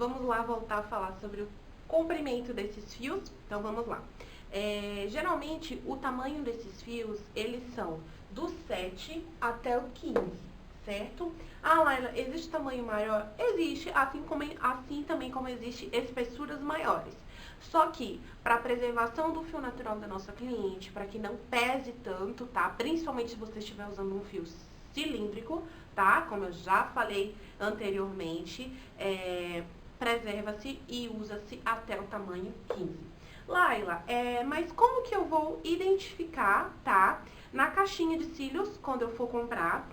vamos lá voltar a falar sobre o comprimento desses fios. Então, vamos lá. Geralmente, o tamanho desses fios, eles são do 7 até o 15, certo? Ah, Laila, existe tamanho maior? Existe, assim também como existe espessuras maiores. Só que, para a preservação do fio natural da nossa cliente, para que não pese tanto, tá? Principalmente se você estiver usando um fio cilíndrico, tá? Como eu já falei anteriormente, preserva-se e usa-se até o tamanho 15. Laila, mas como que eu vou identificar, tá? Na caixinha de cílios, quando eu for comprar,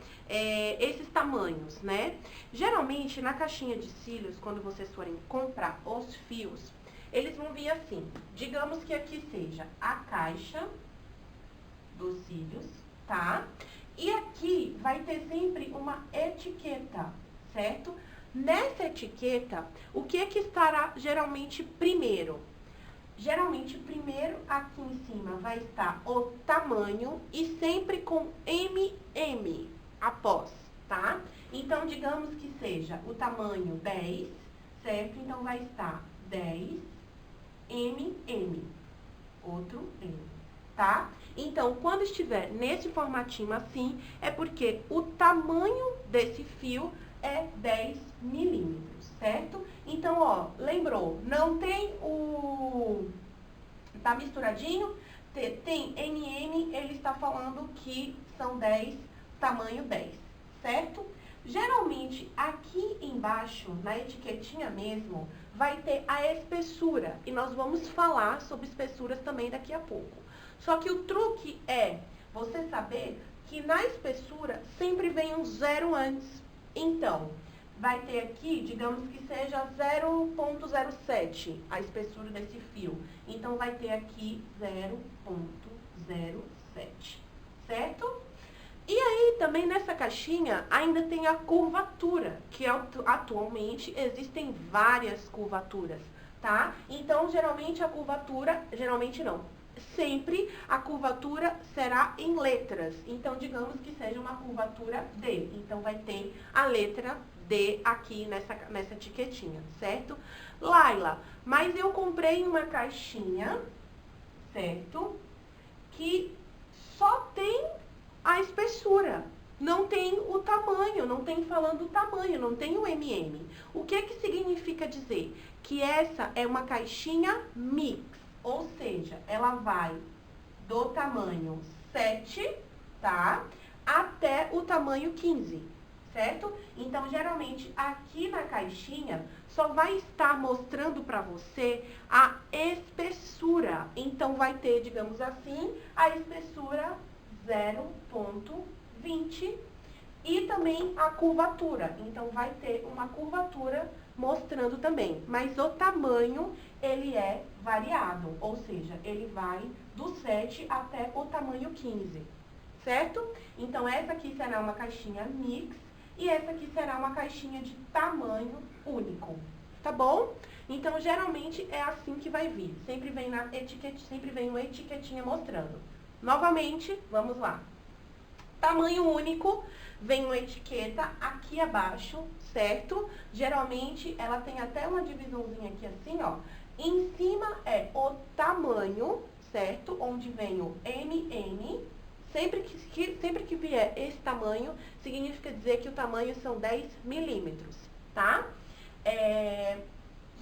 esses tamanhos, né? Geralmente, na caixinha de cílios, quando vocês forem comprar os fios, eles vão vir assim. Digamos que aqui seja a caixa dos cílios, tá? E aqui vai ter sempre uma etiqueta, certo? Nessa etiqueta, o que é que estará geralmente primeiro? Geralmente, primeiro aqui em cima vai estar o tamanho e sempre com MM após, tá? Então, digamos que seja o tamanho 10, certo? Então, vai estar 10 MM, outro M, tá? Então, quando estiver nesse formatinho assim, é porque o tamanho desse fio é 10 milímetros, certo? Então, ó, lembrou, não tem tá misturadinho? Tem MM, ele está falando que são 10, tamanho 10, certo? Geralmente, aqui embaixo, na etiquetinha mesmo, vai ter a espessura. E nós vamos falar sobre espessuras também daqui a pouco. Só que o truque é você saber que na espessura sempre vem um zero antes. Então, vai ter aqui, digamos que seja 0,07 a espessura desse fio. Então, vai ter aqui 0,07, certo? E aí, também nessa caixinha, ainda tem a curvatura, que atualmente existem várias curvaturas, tá? Então, geralmente a curvatura, geralmente não, sempre a curvatura será em letras. Então, digamos que seja uma curvatura D. Então, vai ter a letra D aqui nessa etiquetinha, certo? Laila, mas eu comprei uma caixinha, certo? Que só tem a espessura, não tem o tamanho, não tem falando o tamanho, não tem o MM. O que significa dizer? Que essa é uma caixinha mix, ou seja, ela vai do tamanho 7, tá? Até o tamanho 15, certo? Então, geralmente, aqui na caixinha, só vai estar mostrando para você a espessura. Então, vai ter, digamos assim, a espessura 0,20 e também a curvatura. Então, vai ter uma curvatura mostrando também. Mas o tamanho, ele é variado, ou seja, ele vai do 7 até o tamanho 15, certo? Então, essa aqui será uma caixinha mix e essa aqui será uma caixinha de tamanho único, tá bom? Então, geralmente, é assim que vai vir. Sempre vem na etiqueta, sempre vem uma etiquetinha mostrando. Novamente, vamos lá. Tamanho único, vem uma etiqueta aqui abaixo, certo? Geralmente, ela tem até uma divisãozinha aqui assim, ó. Em cima é o tamanho, certo? Onde vem o MM. Sempre que vier esse tamanho, significa dizer que o tamanho são 10 milímetros, tá?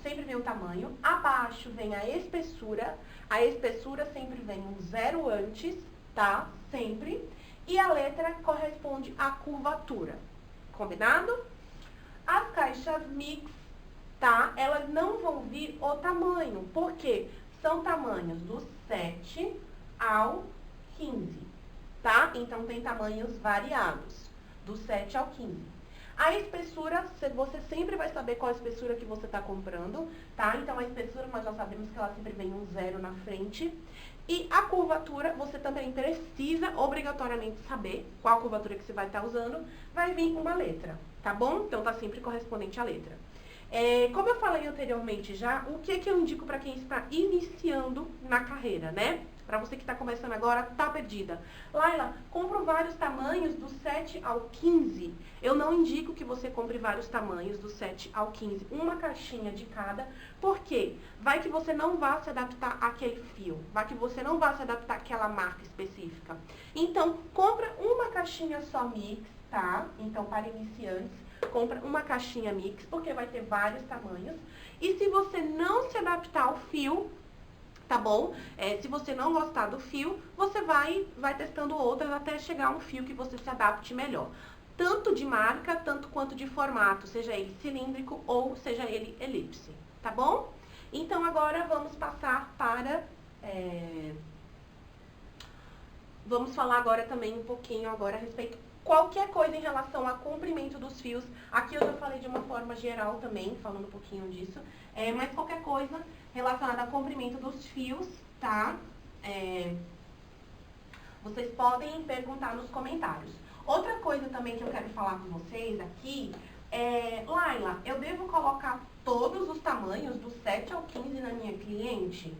Sempre vem o tamanho. Abaixo vem a espessura. A espessura sempre vem um zero antes, tá? Sempre. E a letra corresponde à curvatura. Combinado? As caixas mix, tá? Elas não vão vir o tamanho. Por quê? São tamanhos do 7 ao 15, tá? Então, tem tamanhos variados, do 7 ao 15. A espessura, você sempre vai saber qual a espessura que você está comprando, tá? Então, a espessura, nós já sabemos que ela sempre vem um zero na frente. E a curvatura, você também precisa obrigatoriamente saber qual curvatura que você vai estar usando. Vai vir uma letra, tá bom? Então, tá sempre correspondente à letra. Como eu falei anteriormente já, o que eu indico para quem está iniciando na carreira, né? Para você que está começando agora, tá perdida. Laila, compro vários tamanhos do 7 ao 15. Eu não indico que você compre vários tamanhos do 7 ao 15. Uma caixinha de cada. Por quê? Vai que você não vá se adaptar àquele fio. Vai que você não vá se adaptar àquela marca específica. Então, compra uma caixinha só mix, tá? Então, para iniciantes, compra uma caixinha mix, porque vai ter vários tamanhos. E se você não se adaptar ao fio, tá bom? Se você não gostar do fio, você vai testando outras até chegar a um fio que você se adapte melhor. Tanto de marca, tanto quanto de formato, seja ele cilíndrico ou seja ele elipse, tá bom? Então, agora vamos passar para... Vamos falar agora também um pouquinho agora a respeito qualquer coisa em relação ao comprimento dos fios. Aqui eu já falei de uma forma geral também, falando um pouquinho disso. Mas qualquer coisa relacionada ao comprimento dos fios, tá? Vocês podem perguntar nos comentários. Outra coisa também que eu quero falar com vocês aqui Laila, eu devo colocar todos os tamanhos do 7 ao 15 na minha cliente?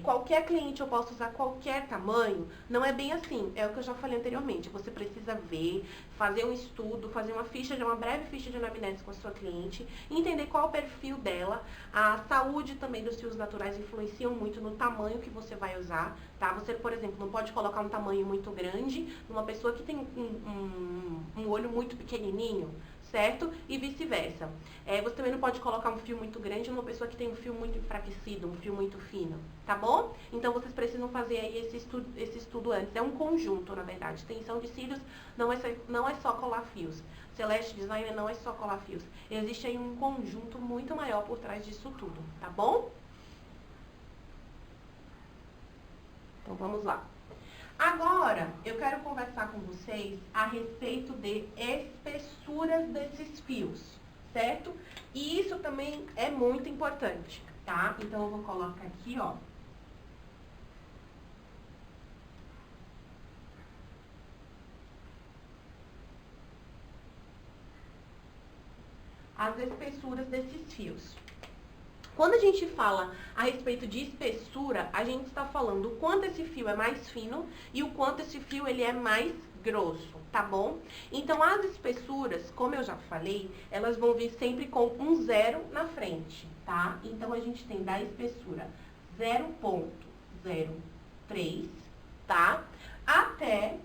Qualquer cliente eu posso usar qualquer tamanho? Não é bem assim, é o que eu já falei anteriormente. Você precisa ver, fazer um estudo, fazer uma breve ficha de anamnese com a sua cliente, entender qual é o perfil dela. A saúde também dos fios naturais influenciam muito no tamanho que você vai usar, tá? Você, por exemplo, não pode colocar um tamanho muito grande numa pessoa que tem um olho muito pequenininho, certo? E vice-versa. Você também não pode colocar um fio muito grande numa pessoa que tem um fio muito enfraquecido, um fio muito fino, tá bom? Então, vocês precisam fazer aí esse estudo antes. É um conjunto, na verdade. Extensão de cílios não é só colar fios. Celeste Designer não é só colar fios. Existe aí um conjunto muito maior por trás disso tudo, tá bom? Então, vamos lá. Agora, eu quero conversar com vocês a respeito de espessuras desses fios, certo? E isso também é muito importante, tá? Então, eu vou colocar aqui, ó. As espessuras desses fios. Quando a gente fala a respeito de espessura, a gente está falando o quanto esse fio é mais fino e o quanto esse fio ele é mais grosso, tá bom? Então, as espessuras, como eu já falei, elas vão vir sempre com um zero na frente, tá? Então, a gente tem da espessura 0,03, tá? Até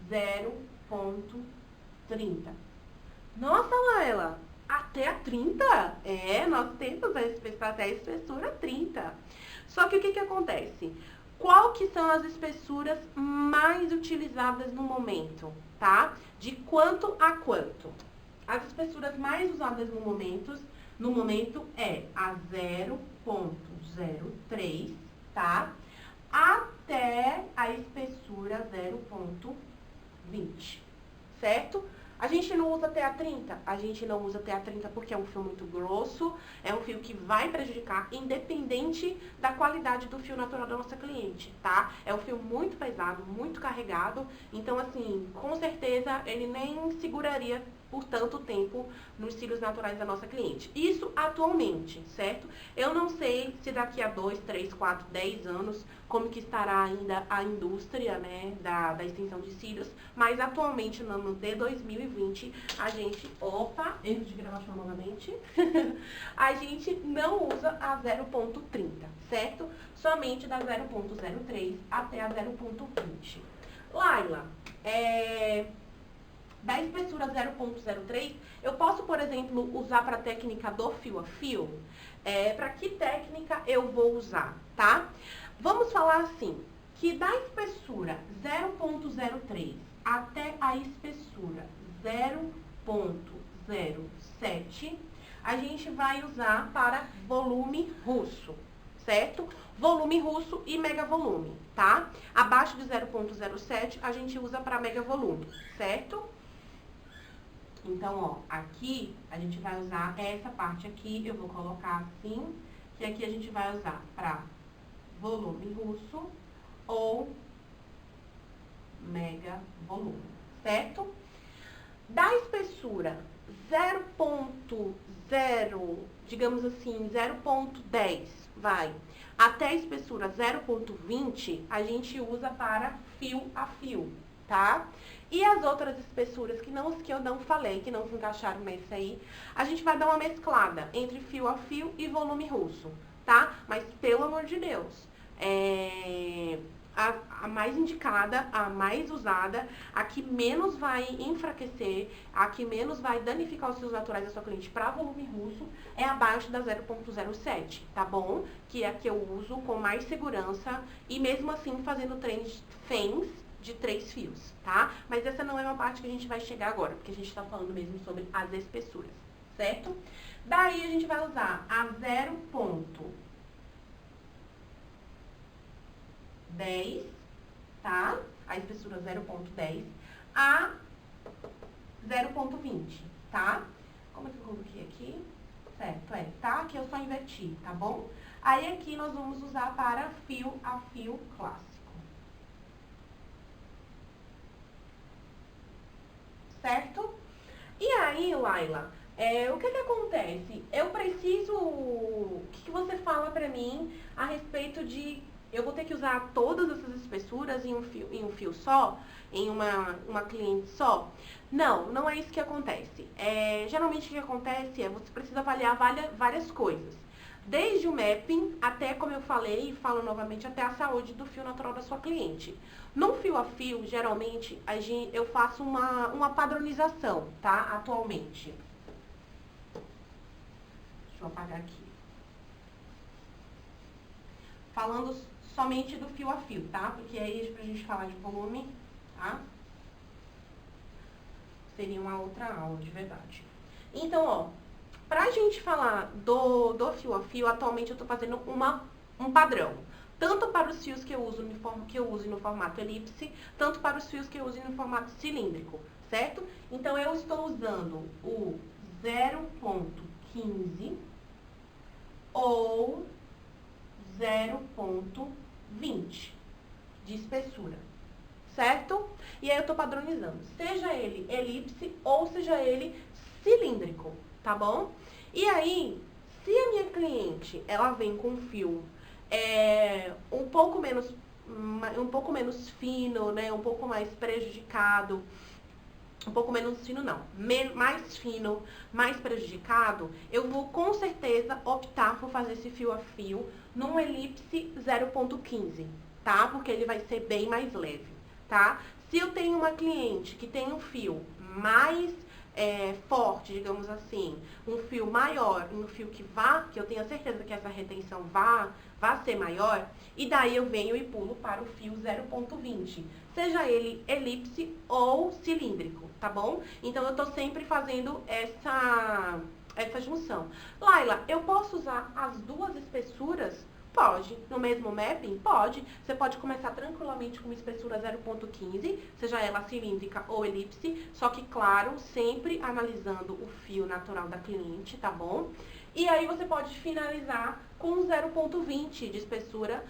0,30. Nossa, Laila! Até a 30? Nós temos até a espessura 30. Só que o que acontece? Qual que são as espessuras mais utilizadas no momento, tá? De quanto a quanto? As espessuras mais usadas no momento é a 0,03, tá? Até a espessura 0,20, certo? A gente não usa até a 30? A gente não usa até a 30 porque é um fio muito grosso, é um fio que vai prejudicar, independente da qualidade do fio natural da nossa cliente, tá? É um fio muito pesado, muito carregado, então, assim, com certeza ele nem seguraria por tanto tempo nos cílios naturais da nossa cliente. Isso atualmente, certo? Eu não sei se daqui a 2, 3, 4, 10 anos, como que estará ainda a indústria, né, da extensão de cílios, mas atualmente, no ano de 2020, a gente, erro de gravação novamente, a gente não usa a 0,30, certo? Somente da 0,03 até a 0,20. Laila, da espessura 0,03, eu posso, por exemplo, usar para a técnica do fio a fio? Para que técnica eu vou usar, tá? Vamos falar assim, que da espessura 0,03 até a espessura 0,07, a gente vai usar para volume russo, certo? Volume russo e mega volume, tá? Abaixo de 0,07 a gente usa para mega volume, certo? Então, ó, aqui a gente vai usar essa parte aqui, eu vou colocar assim, que aqui a gente vai usar para volume russo ou mega volume, certo? Da espessura 0,0, digamos assim, 0,10, vai, até a espessura 0,20, a gente usa para fio a fio, tá? E as outras espessuras que eu não falei, que não se encaixaram nesse aí, a gente vai dar uma mesclada entre fio a fio e volume russo, tá? Mas, pelo amor de Deus, a mais indicada, a mais usada, a que menos vai enfraquecer, a que menos vai danificar os fios naturais da sua cliente para volume russo, é abaixo da 0,07, tá bom? Que é a que eu uso com mais segurança e mesmo assim fazendo treinos FENS de 3 fios, tá? Mas essa não é uma parte que a gente vai chegar agora, porque a gente tá falando mesmo sobre as espessuras, certo? Daí a gente vai usar a 0,10, tá? A espessura 0,10 a 0,20, tá? Como é que eu coloquei aqui? Certo, tá? Aqui eu só inverti, tá bom? Aí aqui nós vamos usar para fio a fio clássico. Certo? E aí, Laila, o que acontece? Eu preciso... O que você fala pra mim a respeito de... Eu vou ter que usar todas essas espessuras em um fio só? Em uma cliente só? Não, não é isso que acontece. Geralmente o que acontece é você precisa avaliar várias coisas. Desde o mapping até, como eu falei, e falo novamente, até a saúde do fio natural da sua cliente. No fio a fio, geralmente, eu faço uma padronização, tá? Atualmente. Deixa eu apagar aqui. Falando somente do fio a fio, tá? Porque aí, pra gente falar de volume, tá? Seria uma outra aula, de verdade. Então, ó, pra gente falar do fio a fio, atualmente eu tô fazendo um padrão. Tanto para os fios que eu uso no formato elipse, tanto para os fios que eu uso no formato cilíndrico, certo? Então, eu estou usando o 0,15 ou 0,20 de espessura, certo? E aí eu tô padronizando, seja ele elipse ou seja ele cilíndrico, tá bom? E aí, se a minha cliente, ela vem com um fio um pouco menos fino, né, um pouco mais prejudicado, um pouco menos fino não, mais fino, mais prejudicado, eu vou com certeza optar por fazer esse fio a fio num elipse 0,15, tá? Porque ele vai ser bem mais leve, tá? Se eu tenho uma cliente que tem um fio mais forte, digamos assim, um fio maior, um fio que eu tenha certeza que essa retenção vá ser maior, e daí eu venho e pulo para o fio 0,20, seja ele elipse ou cilíndrico, tá bom? Então eu tô sempre fazendo essa junção. Laila, eu posso usar as duas espessuras? Pode. No mesmo mapping? Pode. Você pode começar tranquilamente com uma espessura 0,15, seja ela cilíndrica ou elipse, só que, claro, sempre analisando o fio natural da cliente, tá bom? E aí você pode finalizar com 0,20 de espessura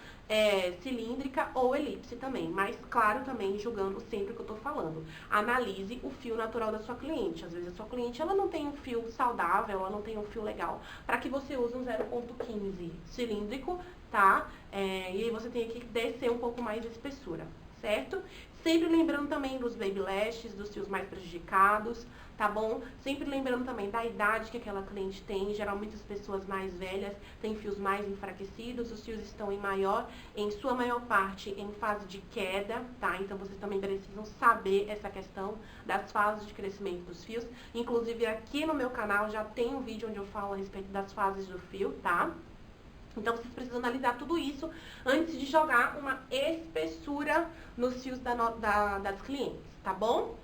cilíndrica ou elipse também. Mas, claro, também julgando sempre o que eu tô falando. Analise o fio natural da sua cliente. Às vezes a sua cliente ela não tem um fio saudável, ela não tem um fio legal, para que você use um 0,15 cilíndrico, tá? E aí você tem que descer um pouco mais de espessura, certo? Sempre lembrando também dos baby lashes, dos fios mais prejudicados, tá bom? Sempre lembrando também da idade que aquela cliente tem. Geralmente as pessoas mais velhas têm fios mais enfraquecidos, os fios estão em sua maior parte, em fase de queda, tá? Então vocês também precisam saber essa questão das fases de crescimento dos fios. Inclusive aqui no meu canal já tem um vídeo onde eu falo a respeito das fases do fio, tá? Então, vocês precisam analisar tudo isso antes de jogar uma espessura nos fios das clientes, tá bom?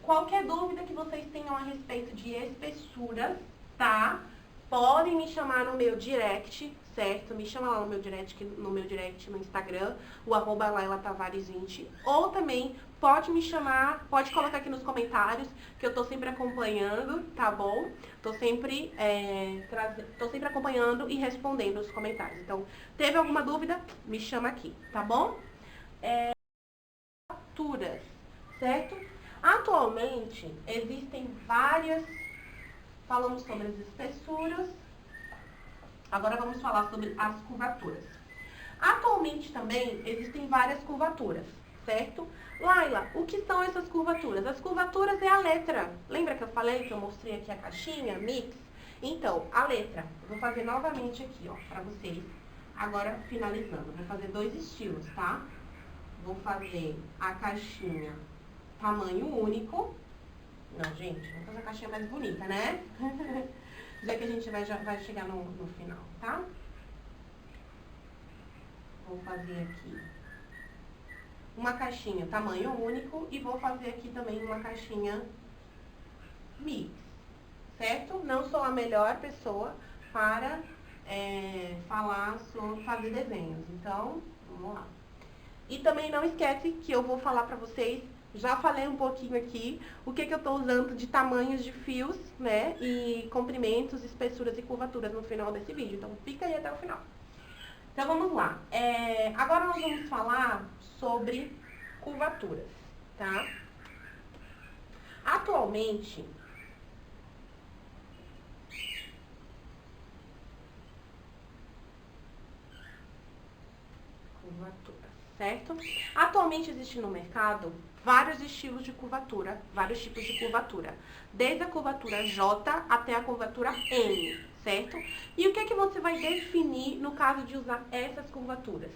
Qualquer dúvida que vocês tenham a respeito de espessuras, tá? Podem me chamar no meu direct, certo? Me chama lá no meu direct no Instagram, o @LailaTavares20. Ou também pode me chamar, pode colocar aqui nos comentários, que eu tô sempre acompanhando, tá bom? Tô sempre acompanhando e respondendo os comentários. Então, teve alguma dúvida? Me chama aqui, tá bom? Alturas, certo? Atualmente, existem várias... Falamos sobre as espessuras, Agora vamos falar sobre as curvaturas. Atualmente também existem várias curvaturas, certo? Laila, o que são essas curvaturas? As curvaturas é a letra. Lembra que eu falei que eu mostrei aqui a caixinha, mix? Então, a letra. Eu vou fazer novamente aqui, ó, pra vocês. Agora, finalizando. Vou fazer 2 estilos, tá? Vou fazer a caixinha tamanho único. Não, gente, vamos fazer a caixinha mais bonita, né? Já que a gente já vai chegar no final, tá? Vou fazer aqui uma caixinha tamanho único e vou fazer aqui também uma caixinha mix, certo? Não sou a melhor pessoa para falar sobre fazer desenhos, então vamos lá. E também não esquece que eu vou falar para vocês, já falei um pouquinho aqui, o que eu estou usando de tamanhos de fios, né? E comprimentos, espessuras e curvaturas no final desse vídeo, então fica aí até o final. Então vamos lá. Agora nós vamos falar sobre curvaturas, tá? Atualmente, curvatura, certo? Atualmente existe no mercado vários estilos de curvatura, vários tipos de curvatura, desde a curvatura J até a curvatura M, certo? E o que é que você vai definir no caso de usar essas curvaturas?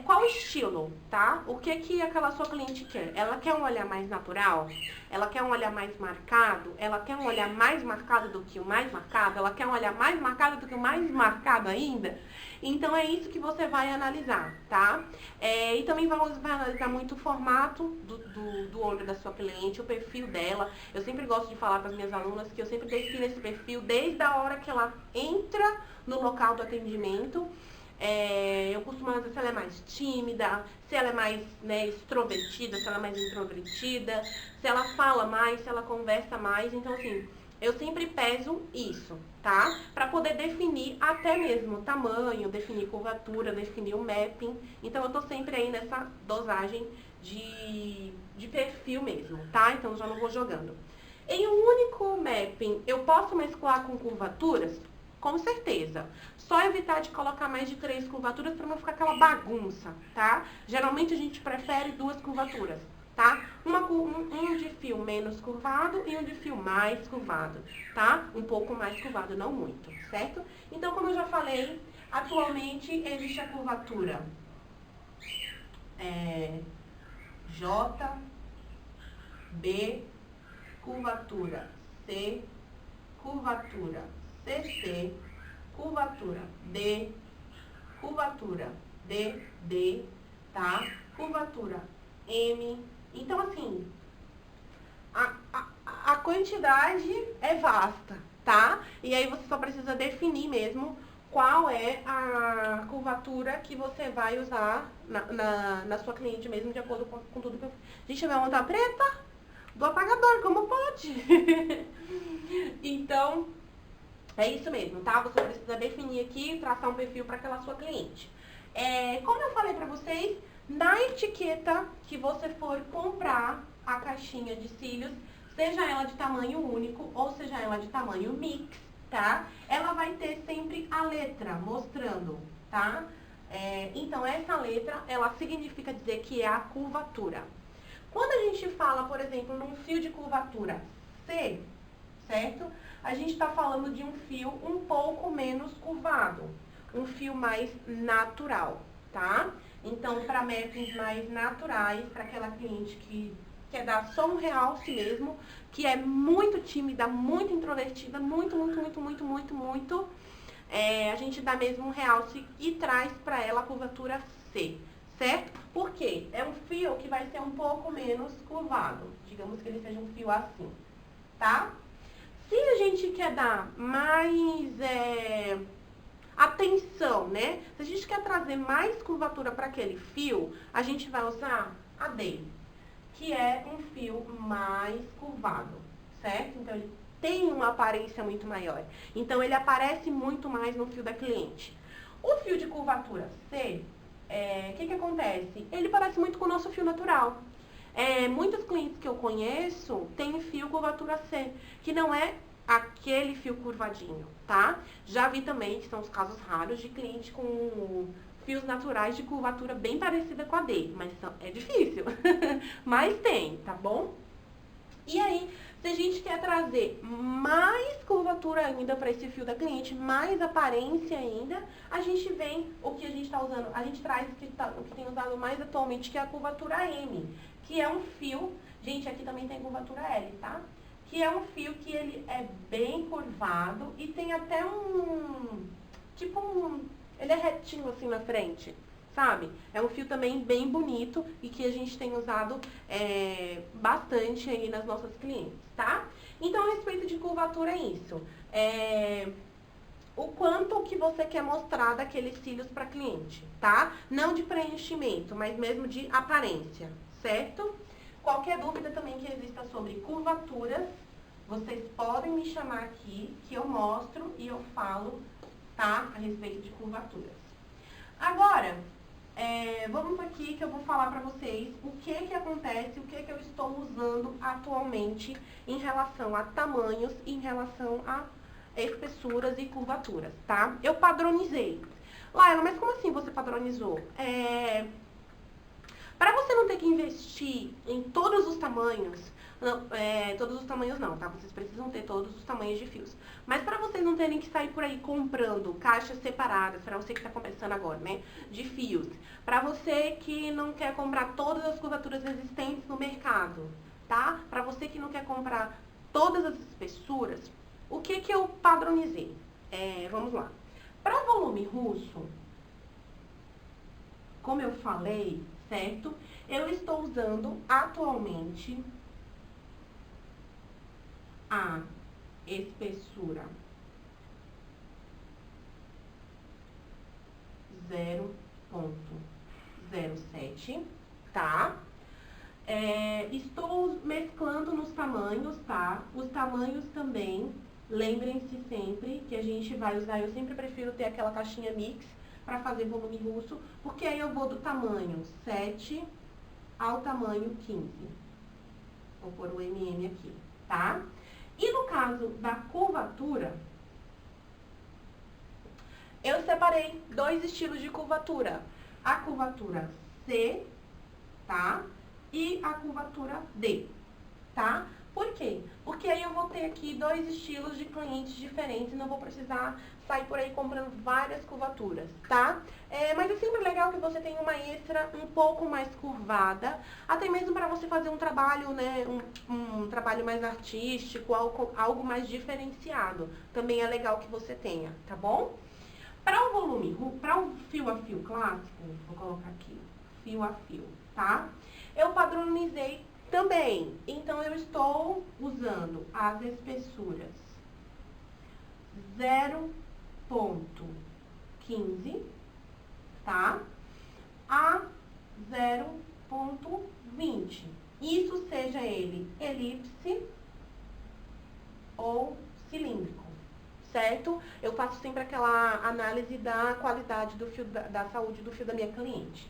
Qual estilo, tá? O que que aquela sua cliente quer? Ela quer um olhar mais natural? Ela quer um olhar mais marcado? Ela quer um olhar mais marcado do que o mais marcado? Ela quer um olhar mais marcado do que o mais marcado ainda? Então, é isso que você vai analisar, tá? E também vai analisar muito o formato do olho da sua cliente, o perfil dela. Eu sempre gosto de falar para as minhas alunas que eu sempre defino esse perfil desde a hora que ela entra no local do atendimento. Eu costumo dizer se ela é mais tímida, se ela é mais, né, extrovertida, se ela é mais introvertida, se ela fala mais, se ela conversa mais. Então, assim, eu sempre peso isso, tá? Pra poder definir até mesmo o tamanho, definir curvatura, definir o mapping. Então, eu tô sempre aí nessa dosagem de perfil mesmo, tá? Então, já não vou jogando. Em um único mapping, eu posso mesclar com curvaturas? Com certeza. Só evitar de colocar mais de 3 curvaturas para não ficar aquela bagunça, tá? Geralmente a gente prefere 2 curvaturas, tá? Um de fio menos curvado e um de fio mais curvado, tá? Um pouco mais curvado, não muito, certo? Então, como eu já falei, atualmente existe a curvatura J, B, curvatura C, curvatura CC, curvatura D, tá? Curvatura M. Então, assim, a quantidade é vasta, tá? E aí você só precisa definir mesmo qual é a curvatura que você vai usar na sua cliente mesmo, de acordo com tudo que eu... Gente, vai montar preta do apagador, como pode? Então... é isso mesmo, tá? Você precisa definir aqui, traçar um perfil para aquela sua cliente. Como eu falei pra vocês, na etiqueta que você for comprar a caixinha de cílios, seja ela de tamanho único ou seja ela de tamanho mix, tá? Ela vai ter sempre a letra mostrando, tá? Então, essa letra, ela significa dizer que é a curvatura. Quando a gente fala, por exemplo, num fio de curvatura C, certo? A gente está falando de um fio um pouco menos curvado, um fio mais natural, tá? Então, para mappings mais naturais, para aquela cliente que quer dar só um realce mesmo, que é muito tímida, muito introvertida, a gente dá mesmo um realce e traz para ela a curvatura C, certo? Por quê? É um fio que vai ser um pouco menos curvado, digamos que ele seja um fio assim, tá? Se a gente quer dar mais atenção, né? Se a gente quer trazer mais curvatura para aquele fio, a gente vai usar a D, que é um fio mais curvado, certo? Então, ele tem uma aparência muito maior. Então, ele aparece muito mais no fio da cliente. O fio de curvatura C, o que acontece? Ele parece muito com o nosso fio natural. Muitos clientes que eu conheço têm fio curvatura C, que não é aquele fio curvadinho, tá? Já vi também, que são os casos raros, de cliente com fios naturais de curvatura bem parecida com a dele, mas é difícil. Mas tem, tá bom? E aí, se a gente quer trazer mais curvatura ainda para esse fio da cliente, mais aparência ainda, a gente vem, o que a gente está usando, a gente traz o que tem usado mais atualmente, que é a curvatura M, que é um fio, gente, aqui também tem curvatura L, tá? Que é um fio que ele é bem curvado e tem até ele é retinho assim na frente, sabe? É um fio também bem bonito e que a gente tem usado bastante aí nas nossas clientes, tá? Então, a respeito de curvatura é isso. O quanto que você quer mostrar daqueles cílios para cliente, tá? Não de preenchimento, mas mesmo de aparência, certo? Qualquer dúvida também que exista sobre curvaturas, vocês podem me chamar aqui, que eu mostro e eu falo, tá? A respeito de curvaturas. Agora, vamos aqui que eu vou falar para vocês o que acontece, o que eu estou usando atualmente em relação a tamanhos e em relação a espessuras e curvaturas, tá? Eu padronizei. Laila, mas como assim você padronizou? Para você não ter que investir em todos os tamanhos, todos os tamanhos não, tá? Vocês precisam ter todos os tamanhos de fios. Mas para vocês não terem que sair por aí comprando caixas separadas, para você que está começando agora, né? De fios. Para você que não quer comprar todas as curvaturas existentes no mercado, tá? Para você que não quer comprar todas as espessuras, o que eu padronizei? Vamos lá. Para volume russo, como eu falei, certo? Eu estou usando atualmente a espessura 0,07, tá? Estou mesclando nos tamanhos, tá? Os tamanhos também, lembrem-se sempre que a gente vai usar, eu sempre prefiro ter aquela caixinha mix para fazer volume russo, porque aí eu vou do tamanho 7 ao tamanho 15. Vou pôr o MM aqui, tá? E no caso da curvatura, eu separei dois estilos de curvatura. A curvatura C, tá? E a curvatura D, tá? Por quê? Porque aí eu vou ter aqui dois estilos de clientes diferentes e não vou precisar sair por aí comprando várias curvaturas, tá? Mas é sempre legal que você tenha uma extra um pouco mais curvada, até mesmo para você fazer um trabalho, né, um trabalho mais artístico, algo mais diferenciado. Também é legal que você tenha, tá bom? Para o volume, para o fio a fio clássico, vou colocar aqui, fio a fio, tá? Eu padronizei também, então eu estou usando as espessuras 0,15, tá? A 0,20. Isso seja ele elipse ou cilíndrico, certo? Eu faço sempre aquela análise da qualidade do fio, da saúde do fio da minha cliente.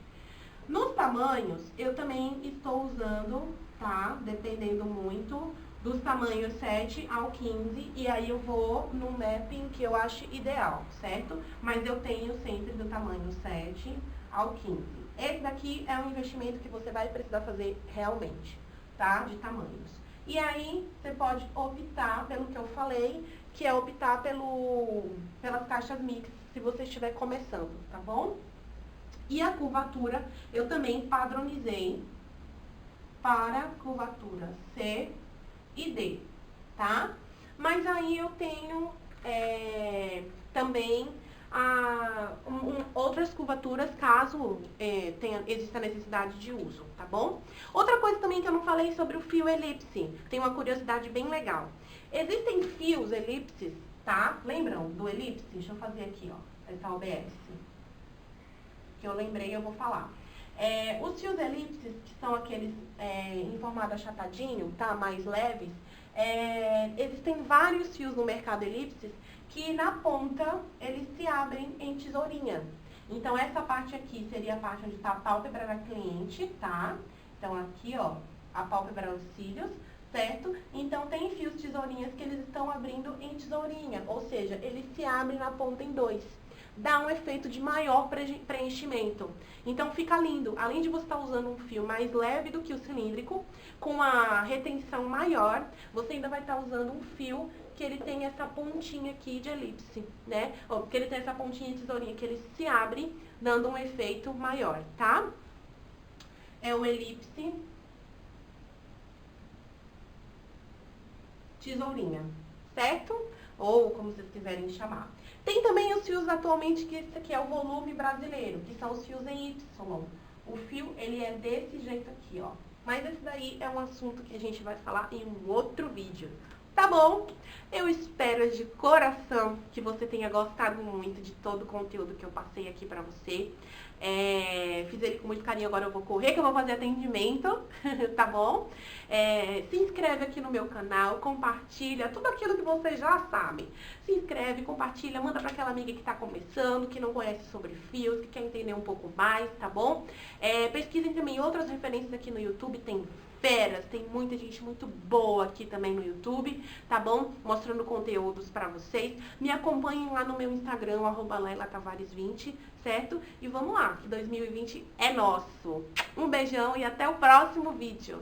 Nos tamanhos, eu também estou usando, tá? Dependendo muito, dos tamanhos 7 ao 15, e aí eu vou no mapping que eu acho ideal, certo? Mas eu tenho sempre do tamanho 7 ao 15. Esse daqui é um investimento que você vai precisar fazer realmente, tá? De tamanhos. E aí, você pode optar pelo que eu falei, que é optar pelas caixas mix, se você estiver começando, tá bom? E a curvatura, eu também padronizei para curvatura C e D, tá? Mas aí eu tenho também outras curvaturas, caso exista necessidade de uso, tá bom? Outra coisa também que eu não falei sobre o fio elipse, tem uma curiosidade bem legal. Existem fios elipses, tá? Lembram do elipse? Deixa eu fazer aqui, ó, essa OBS. Que eu lembrei, eu vou falar. Os fios elipses, que são aqueles em formato achatadinho, tá? Mais leves, existem vários fios no mercado elipses que na ponta eles se abrem em tesourinha. Então, essa parte aqui seria a parte onde está a pálpebra da cliente, tá? Então, aqui, ó, a pálpebra dos cílios, certo? Então, tem fios tesourinhas que eles estão abrindo em tesourinha, ou seja, eles se abrem na ponta em dois. Dá um efeito de maior preenchimento. Então fica lindo. Além de você estar usando um fio mais leve do que o cilíndrico, com a retenção maior, você ainda vai estar usando um fio que ele tem essa pontinha aqui de elipse, né? Ou porque ele tem essa pontinha de tesourinha que ele se abre, dando um efeito maior, tá? É o elipse tesourinha, certo? Ou como vocês quiserem chamar. Tem também os fios atualmente, que esse aqui é o volume brasileiro, que são os fios em Y. O fio, ele é desse jeito aqui, ó. Mas esse daí é um assunto que a gente vai falar em um outro vídeo. Tá bom? Eu espero de coração que você tenha gostado muito de todo o conteúdo que eu passei aqui pra você. Fiz ele com muito carinho, agora eu vou correr, que eu vou fazer atendimento, tá bom? Se inscreve aqui no meu canal, compartilha tudo aquilo que você já sabe. Se inscreve, compartilha, manda pra aquela amiga que tá começando, que não conhece sobre fios, que quer entender um pouco mais, tá bom? Pesquisem também outras referências aqui no YouTube, tem feras, tem muita gente muito boa aqui também no YouTube, tá bom? Mostrando conteúdos pra vocês. Me acompanhem lá no meu Instagram, @LailaTavares20, certo? E vamos lá, que 2020 é nosso. Um beijão e até o próximo vídeo.